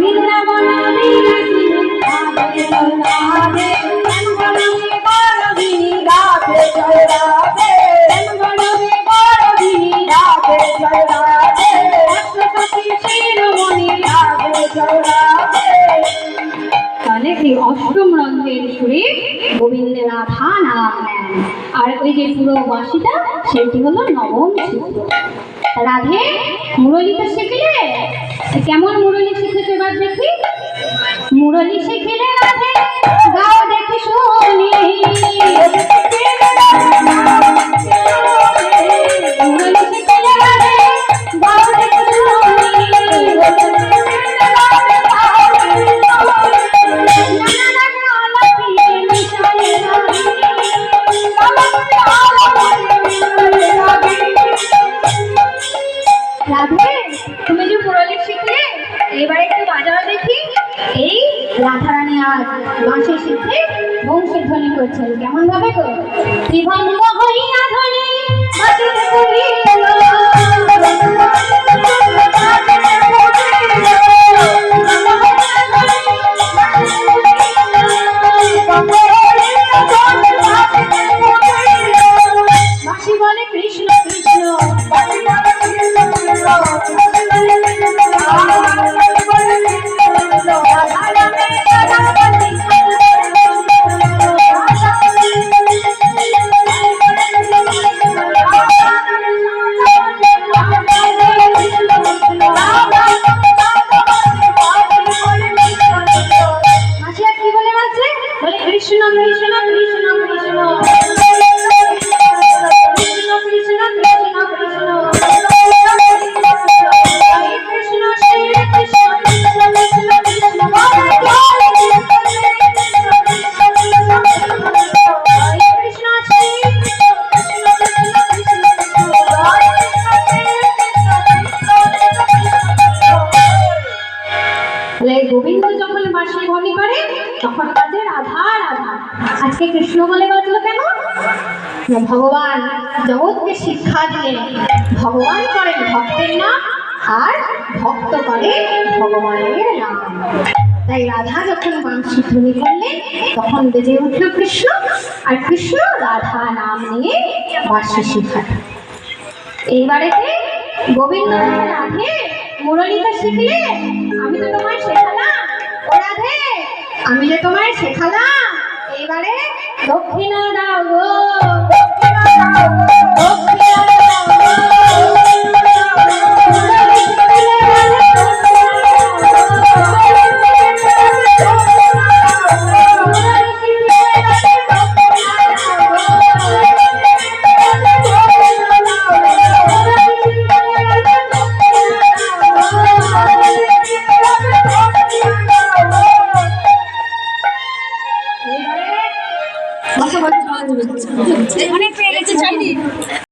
বৃন্দাবন বিলাসিনী রাধে রাধে শ্যামগণে বরদিনী রাধে জয় রাধে শ্যামগণে বরদিনী রাধে জয় রাধে সপ্তসতী শিরোমণি রাধে জয় রাধে। তাহলে এই অষ্টম রন্ধের সুরে গোবিন্দ রাধা নাম নেন। আর ওই যে পুরো বাঁশিটা সেটি হলো নবম সূত্র। রাধে মুরলী তো শিখলে, কেমন মুরলী শিখেছো এবার দেখি। মুরলী শিখিলে রাধে গাও দেখি শুনি, মুরলী শিখিলে রাধে গাও দেখি রাধে তুমি যে মুরলী শিখলে এবার একটু বাজাও দেখি। এই রাধারানী আজ বাঁশি শিখে বংশীধ্বনি করছেন, কেমন ভাবে গো। ত্রিভঙ্গ হইয়া ধ্বনি বাজিতে করিল, বাঁশি বলে কৃষ্ণ কৃষ্ণ, গোবিন্দ যখন বাঁশি ধ্বনি করে তখন বাজে রাধা রাধা। আজকে কৃষ্ণ বলে বাজলো কেন? ভগবান জগৎকে শিক্ষা দিলেন ভগবান করেন ভক্তের নাম আর ভক্ত করে ভগবানের নাম। তাই রাধা যখন বাঁশি ধ্বনি করলেন তখন বেজে উঠল কৃষ্ণ, আর কৃষ্ণ রাধা নাম নিয়ে বাঁশি শিখালেন। এইবারেতে গোবিন্দ রাধে মুরলীটা শিখলে, আমি তো তোমায় শেখালাম ও রাধে, আমি যে তোমায় শেখালাম, এবারে দক্ষিণা দাও গো, দক্ষিণা দাও গো, দক্ষিণা দাও গো। অনেক পেয়ে গেছে চাইনি।